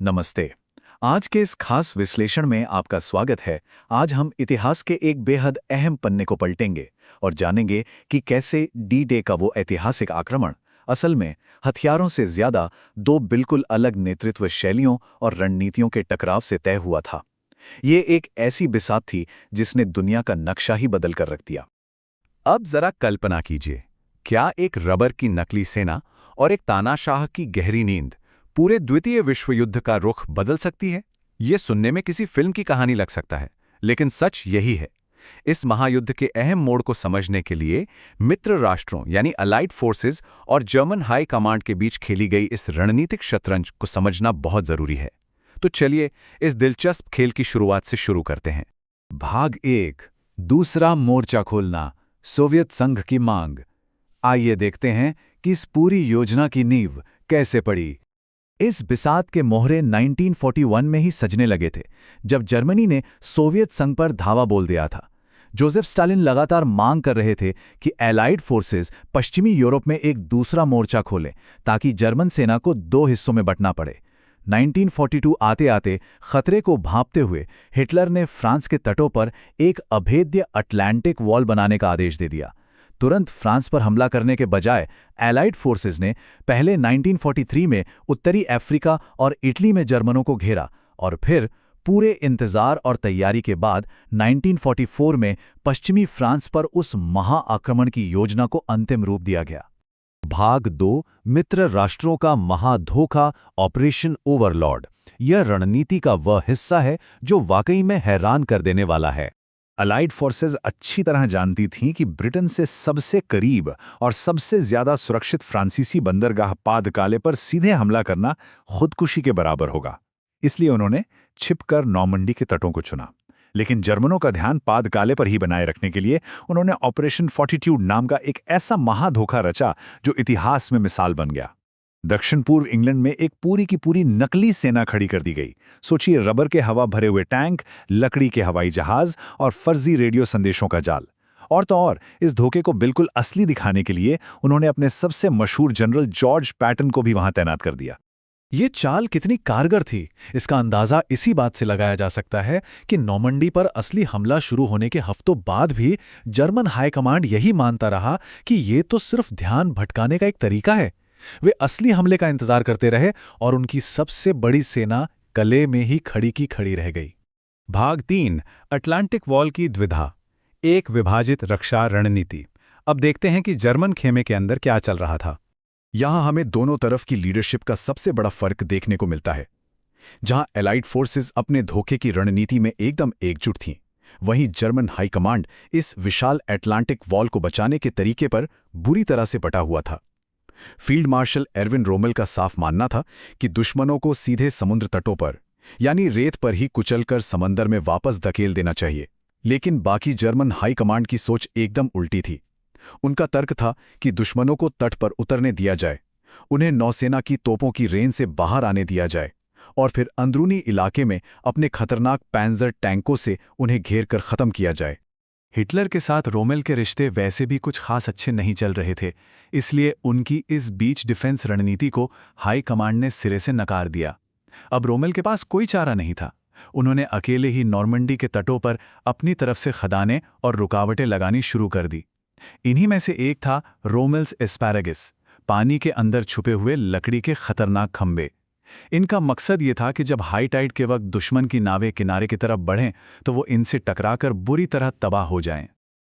नमस्ते। आज के इस खास विश्लेषण में आपका स्वागत है। आज हम इतिहास के एक बेहद अहम पन्ने को पलटेंगे और जानेंगे कि कैसे डी डे का वो ऐतिहासिक आक्रमण असल में हथियारों से ज्यादा दो बिल्कुल अलग नेतृत्व शैलियों और रणनीतियों के टकराव से तय हुआ था। ये एक ऐसी बिसात थी जिसने दुनिया का नक्शा ही बदल कर रख दिया। अब जरा कल्पना कीजिए, क्या एक रबर की नकली सेना और एक तानाशाह की गहरी नींद पूरे द्वितीय विश्व युद्ध का रुख बदल सकती है? ये सुनने में किसी फिल्म की कहानी लग सकता है, लेकिन सच यही है। इस महायुद्ध के अहम मोड़ को समझने के लिए मित्र राष्ट्रों यानी अलाइड फोर्सेस और जर्मन हाई कमांड के बीच खेली गई इस रणनीतिक शतरंज को समझना बहुत जरूरी है। तो चलिए इस दिलचस्प खेल की शुरुआत से शुरू करते हैं। भाग 1, दूसरा मोर्चा खोलना, सोवियत संघ की मांग। आइए देखते हैं कि इस पूरी योजना की नींव कैसे पड़ी। इस बिसात के मोहरे 1941 में ही सजने लगे थे, जब जर्मनी ने सोवियत संघ पर धावा बोल दिया था। जोसेफ स्टालिन लगातार मांग कर रहे थे कि एलाइड फोर्सेस पश्चिमी यूरोप में एक दूसरा मोर्चा खोलें ताकि जर्मन सेना को दो हिस्सों में बंटना पड़े। 1942 आते आते खतरे को भांपते हुए हिटलर ने फ्रांस के तटों पर एक अभेद्य अटलांटिक वॉल बनाने का आदेश दे दिया। तुरंत फ्रांस पर हमला करने के बजाय एलाइड फोर्सेस ने पहले 1943 में उत्तरी अफ्रीका और इटली में जर्मनों को घेरा और फिर पूरे इंतजार और तैयारी के बाद 1944 में पश्चिमी फ्रांस पर उस महाआक्रमण की योजना को अंतिम रूप दिया गया। भाग 2, मित्र राष्ट्रों का महाधोखा, ऑपरेशन ओवरलॉर्ड। यह रणनीति का वह हिस्सा है जो वाकई में हैरान कर देने वाला है। अलाइड फोर्सेस अच्छी तरह जानती थीं कि ब्रिटेन से सबसे करीब और सबसे ज्यादा सुरक्षित फ्रांसीसी बंदरगाह पादकाले पर सीधे हमला करना खुदकुशी के बराबर होगा। इसलिए उन्होंने छिपकर नॉर्मंडी के तटों को चुना। लेकिन जर्मनों का ध्यान पादकाले पर ही बनाए रखने के लिए उन्होंने ऑपरेशन फॉर्टिट्यूड नाम का एक ऐसा महाधोखा रचा जो इतिहास में मिसाल बन गया। दक्षिण पूर्व इंग्लैंड में एक पूरी की पूरी नकली सेना खड़ी कर दी गई। सोचिए, रबर के हवा भरे हुए टैंक, लकड़ी के हवाई जहाज और फर्जी रेडियो संदेशों का जाल। और तो और, इस धोखे को बिल्कुल असली दिखाने के लिए उन्होंने अपने सबसे मशहूर जनरल जॉर्ज पैटन को भी वहां तैनात कर दिया। ये चाल कितनी कारगर थी, इसका अंदाजा इसी बात से लगाया जा सकता है कि नॉर्मंडी पर असली हमला शुरू होने के हफ्तों बाद भी जर्मन हाईकमांड यही मानता रहा कि ये तो सिर्फ ध्यान भटकाने का एक तरीका है। वे असली हमले का इंतजार करते रहे और उनकी सबसे बड़ी सेना कले में ही खड़ी की खड़ी रह गई। भाग 3, अटलांटिक वॉल की द्विधा, एक विभाजित रक्षा रणनीति। अब देखते हैं कि जर्मन खेमे के अंदर क्या चल रहा था। यहां हमें दोनों तरफ की लीडरशिप का सबसे बड़ा फर्क देखने को मिलता है। जहां एलाइड फोर्सेस अपने धोखे की रणनीति में एकदम एकजुट थीं, वहीं जर्मन हाईकमांड इस विशाल अटलांटिक वॉल को बचाने के तरीके पर बुरी तरह से बटा हुआ था। फील्ड मार्शल एरविन रोमेल का साफ मानना था कि दुश्मनों को सीधे समुद्र तटों पर यानी रेत पर ही कुचलकर समंदर में वापस धकेल देना चाहिए। लेकिन बाकी जर्मन हाई कमांड की सोच एकदम उल्टी थी। उनका तर्क था कि दुश्मनों को तट पर उतरने दिया जाए, उन्हें नौसेना की तोपों की रेंज से बाहर आने दिया जाए और फिर अंदरूनी इलाके में अपने खतरनाक पैंजर टैंकों से उन्हें घेर कर खत्म किया जाए। हिटलर के साथ रोमेल के रिश्ते वैसे भी कुछ खास अच्छे नहीं चल रहे थे, इसलिए उनकी इस बीच डिफेंस रणनीति को हाई कमांड ने सिरे से नकार दिया। अब रोमेल के पास कोई चारा नहीं था। उन्होंने अकेले ही नॉर्मंडी के तटों पर अपनी तरफ से खदानें और रुकावटें लगानी शुरू कर दी। इन्हीं में से एक था रोमेल्स एस्पैरागस, पानी के अंदर छुपे हुए लकड़ी के खतरनाक खंभे। इनका मकसद ये था कि जब हाई टाइड के वक्त दुश्मन की नावें किनारे की तरफ बढ़ें तो वो इनसे टकराकर बुरी तरह तबाह हो जाएं।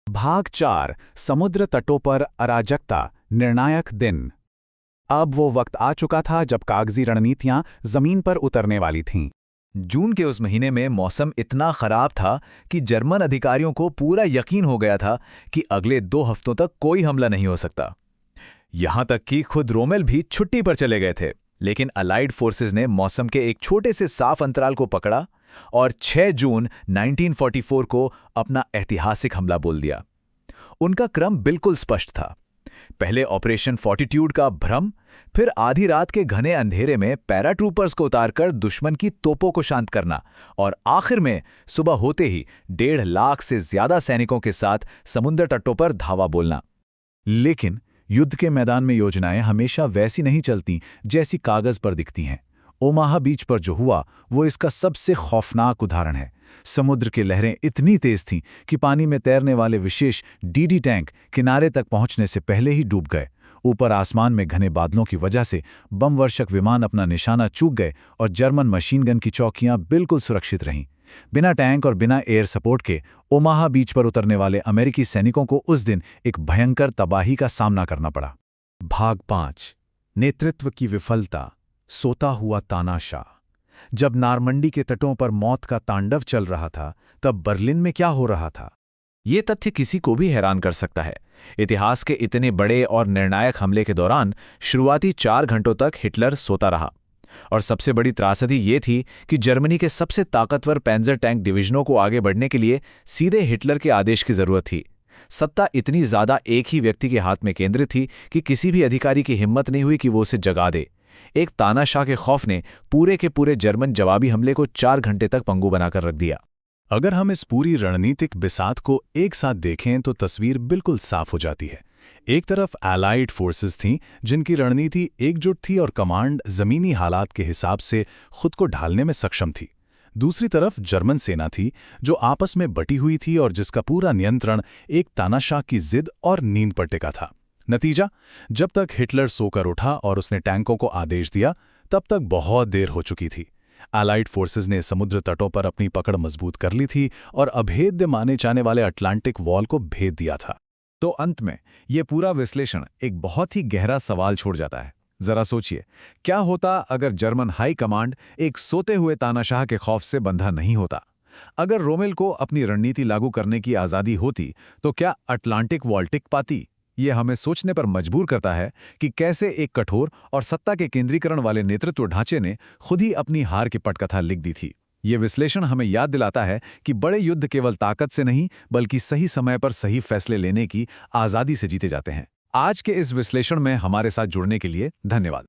भाग 4, समुद्र तटों पर अराजकता, निर्णायक दिन। अब वो वक्त आ चुका था जब कागजी रणनीतियां जमीन पर उतरने वाली थीं। जून के उस महीने में मौसम इतना खराब था कि जर्मन अधिकारियों को पूरा यकीन हो गया था कि अगले 2 हफ्तों तक कोई हमला नहीं हो सकता। यहां तक कि खुद रोमेल भी छुट्टी पर चले गए थे। लेकिन अलाइड फोर्सेस ने मौसम के एक छोटे से साफ अंतराल को पकड़ा और 6 जून 1944 को अपना ऐतिहासिक हमला बोल दिया। उनका क्रम बिल्कुल स्पष्ट था। पहले ऑपरेशन फॉर्टिट्यूड का भ्रम, फिर आधी रात के घने अंधेरे में पैराट्रूपर्स को उतारकर दुश्मन की तोपों को शांत करना और आखिर में सुबह होते ही 1.5 लाख से ज्यादा सैनिकों के साथ समुद्र तटों पर धावा बोलना। लेकिन युद्ध के मैदान में योजनाएं हमेशा वैसी नहीं चलती जैसी कागज पर दिखती हैं। ओमाहा बीच पर जो हुआ वो इसका सबसे खौफनाक उदाहरण है। समुद्र की लहरें इतनी तेज थीं कि पानी में तैरने वाले विशेष डीडी टैंक किनारे तक पहुंचने से पहले ही डूब गए। ऊपर आसमान में घने बादलों की वजह से बमवर्षक विमान अपना निशाना चूक गए और जर्मन मशीन गन की चौकियां बिल्कुल सुरक्षित रहीं। बिना टैंक और बिना एयर सपोर्ट के ओमाहा बीच पर उतरने वाले अमेरिकी सैनिकों को उस दिन एक भयंकर तबाही का सामना करना पड़ा। भाग 5 नेतृत्व की विफलता, सोता हुआ तानाशाह। जब नारमंडी के तटों पर मौत का तांडव चल रहा था, तब बर्लिन में क्या हो रहा था? ये तथ्य किसी को भी हैरान कर सकता है। इतिहास के इतने बड़े और निर्णायक हमले के दौरान शुरुआती 4 घंटों तक हिटलर सोता रहा। और सबसे बड़ी त्रासदी ये थी कि जर्मनी के सबसे ताकतवर पैंजर टैंक डिवीजनों को आगे बढ़ने के लिए सीधे हिटलर के आदेश की जरूरत थी। सत्ता इतनी ज्यादा एक ही व्यक्ति के हाथ में केंद्रित थी कि किसी भी अधिकारी की हिम्मत नहीं हुई कि वो उसे जगा दे। एक तानाशाह के खौफ ने पूरे के पूरे जर्मन जवाबी हमले को 4 घंटे तक पंगु बनाकर रख दिया। अगर हम इस पूरी रणनीतिक बिसात को एक साथ देखें तो तस्वीर बिल्कुल साफ हो जाती है। एक तरफ एलाइड फोर्सेस थीं जिनकी रणनीति एकजुट थी और कमांड जमीनी हालात के हिसाब से खुद को ढालने में सक्षम थी। दूसरी तरफ जर्मन सेना थी जो आपस में बटी हुई थी और जिसका पूरा नियंत्रण एक तानाशाह की जिद और नींद पर टिका था। नतीजा, जब तक हिटलर सोकर उठा और उसने टैंकों को आदेश दिया, तब तक बहुत देर हो चुकी थी। एलाइड फोर्सेस ने समुद्र तटों पर अपनी पकड़ मजबूत कर ली थी और अभेद्य माने जाने वाले अटलांटिक वॉल को भेद दिया था। तो अंत में यह पूरा विश्लेषण एक बहुत ही गहरा सवाल छोड़ जाता है। जरा सोचिए, क्या होता अगर जर्मन हाई कमांड एक सोते हुए तानाशाह के खौफ से बंधा नहीं होता? अगर रोमेल को अपनी रणनीति लागू करने की आज़ादी होती तो क्या अटलांटिक वॉल टिक पाती? ये हमें सोचने पर मजबूर करता है कि कैसे एक कठोर और सत्ता के केंद्रीकरण वाले नेतृत्व ढांचे ने खुद ही अपनी हार की पटकथा लिख दी थी। ये विश्लेषण हमें याद दिलाता है कि बड़े युद्ध केवल ताकत से नहीं बल्कि सही समय पर सही फैसले लेने की आज़ादी से जीते जाते हैं। आज के इस विश्लेषण में हमारे साथ जुड़ने के लिए धन्यवाद।